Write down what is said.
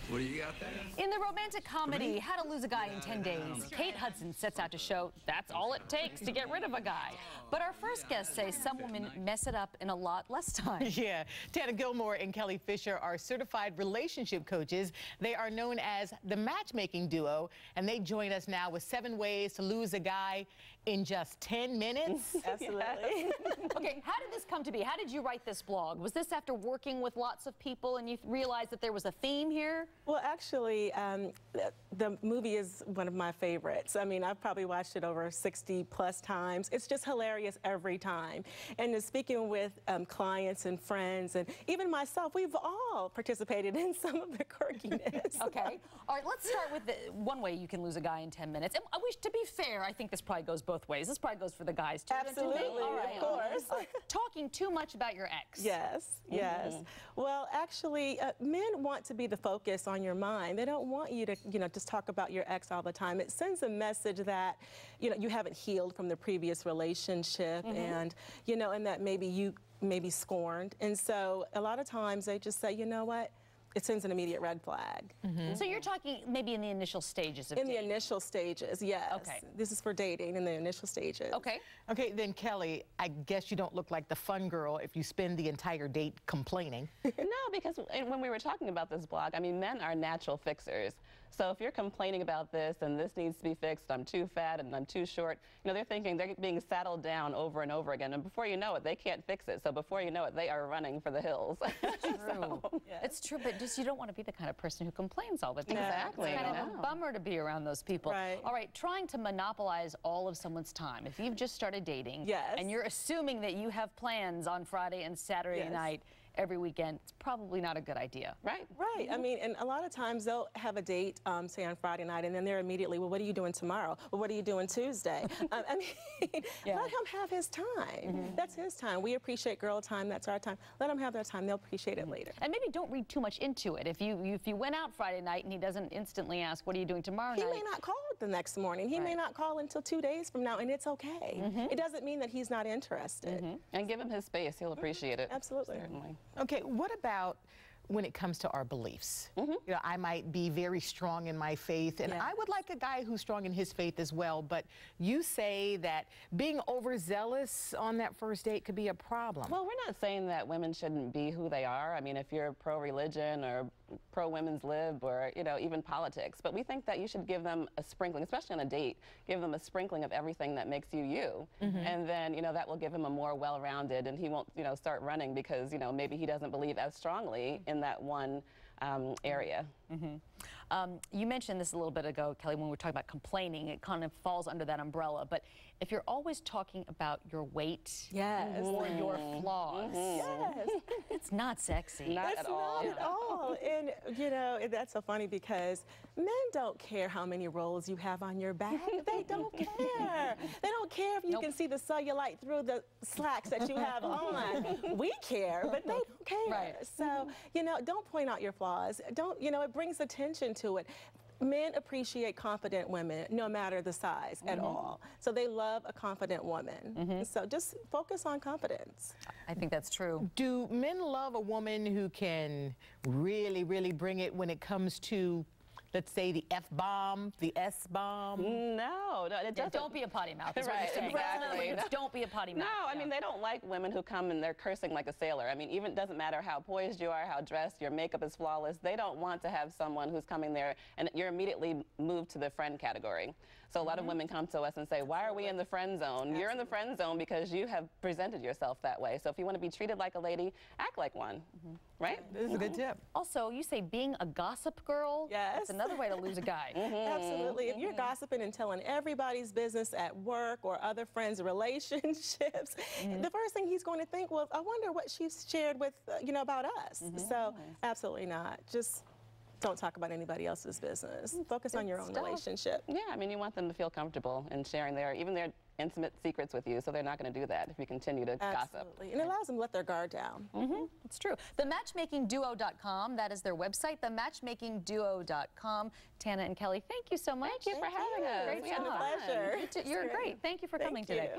What do you got there? In the romantic comedy How to Lose a Guy in 10 Days, Kate Hudson sets out to show that's all it takes to get rid of a guy. But our first guests say some women mess it up in a lot less time. Yeah, Tana Gilmore and Kelly Fisher are certified relationship coaches. They are known as the matchmaking duo, and they join us now with 7 ways to lose a guy in just 10 minutes. Absolutely. Okay, how did this come to be? How did you write this blog? Was this after working with lots of people and you realized that there was a theme here? Well, actually, the movie is one of my favorites. I mean, I've probably watched it over 60+ times. It's just hilarious every time. And speaking with clients and friends and even myself, we've all participated in some of the quirkiness. Okay. All right, let's start with the one way you can lose a guy in 10 minutes. And I wish, to be fair, I think this probably goes both ways. This probably goes for the guys, too. Absolutely, all right. of course. Talking too much about your ex. Yes, yes. Well, actually, men want to be the focus on your mind. They don't want you to, just talk about your ex all the time. It sends a message that, you haven't healed from the previous relationship and, and that maybe you may be scorned. And so a lot of times they just say, you know what? It sends an immediate red flag. So you're talking maybe in the initial stages of dating? dating. In the initial stages, yes. Okay. This is for dating in the initial stages. Okay. Okay, then Kelly, I guess you don't look like the fun girl if you spend the entire date complaining. No, because when we were talking about this blog, I mean, men are natural fixers. So if you're complaining about this and this needs to be fixed, I'm too fat and I'm too short, they're thinking they're being saddled down over and over again. And before you know it, they can't fix it. So before you know it, they are running for the hills. True. So, yes. It's true, but just you don't want to be the kind of person who complains all the time. Exactly. It's kind of a bummer to be around those people. Right. All right, trying to monopolize all of someone's time. If you've just started dating and you're assuming that you have plans on Friday and Saturday night every weekend, it's probably not a good idea. Right. Right. I mean, and a lot of times they'll have a date, say on Friday night, and then they're immediately, well, what are you doing tomorrow? Well, what are you doing Tuesday? I mean, let him have his time. That's his time. We appreciate girl time. That's our time. Let him have their time. They'll appreciate it later. And maybe don't read too much into it. If you went out Friday night and he doesn't instantly ask, what are you doing tomorrow night? He may not call the next morning. He may not call until 2 days from now, and it's okay. It doesn't mean that he's not interested. And give him his space. He'll appreciate it. Absolutely. Certainly. Okay, what about when it comes to our beliefs? I might be very strong in my faith, and I would like a guy who's strong in his faith as well, but you say that being overzealous on that first date could be a problem. Well, we're not saying that women shouldn't be who they are. I mean, if you're pro-religion or pro-women's lib or, even politics, but we think that you should give them a sprinkling, especially on a date, give them a sprinkling of everything that makes you you. And then, that will give him a more well-rounded, and he won't, start running because, maybe he doesn't believe as strongly in that one area. You mentioned this a little bit ago, Kelly, when we were talking about complaining. It kind of falls under that umbrella. But if you're always talking about your weight or your flaws, it's not sexy. Not at all. Not at all. And, that's so funny because men don't care how many rolls you have on your back. They don't care. They don't care if you can see the cellulite through the slacks that you have on. We care, but they don't care. Right. So, don't point out your flaws. Don't, it brings attention to it. Men appreciate confident women, no matter the size at all. So they love a confident woman. So just focus on confidence. I think that's true. Do men love a woman who can really, really bring it when it comes to, let's say, the F-bomb, the S-bomb? No, it doesn't. Don't be a potty mouth. Is what Right, you're saying. exactly. Don't be a potty mouth. No, I mean, they don't like women who come and they're cursing like a sailor. I mean, even it doesn't matter how poised you are, how dressed, your makeup is flawless. They don't want to have someone who's coming there and you're immediately moved to the friend category. So a lot of women come to us and say, why are we in the friend zone? You're in the friend zone because you have presented yourself that way. So if you want to be treated like a lady, act like one. Right? This is a good tip. Also, you say being a gossip girl. Yes. That's another way to lose a guy. Absolutely. If you're gossiping and telling everybody's business at work or other friends' relationships, the first thing he's going to think, well, I wonder what she's shared with, about us. So absolutely not. Just don't talk about anybody else's business. Focus on your own relationship. Yeah, I mean, you want them to feel comfortable in sharing even their intimate secrets with you, so they're not going to do that if you continue to gossip. Absolutely. And it allows them to let their guard down. It's true. TheMatchmakingDuo.com, that is their website, TheMatchmakingDuo.com. Tana and Kelly, thank you so much. Thank you for having us. Great It's been a pleasure. You're great. Thank you for coming today.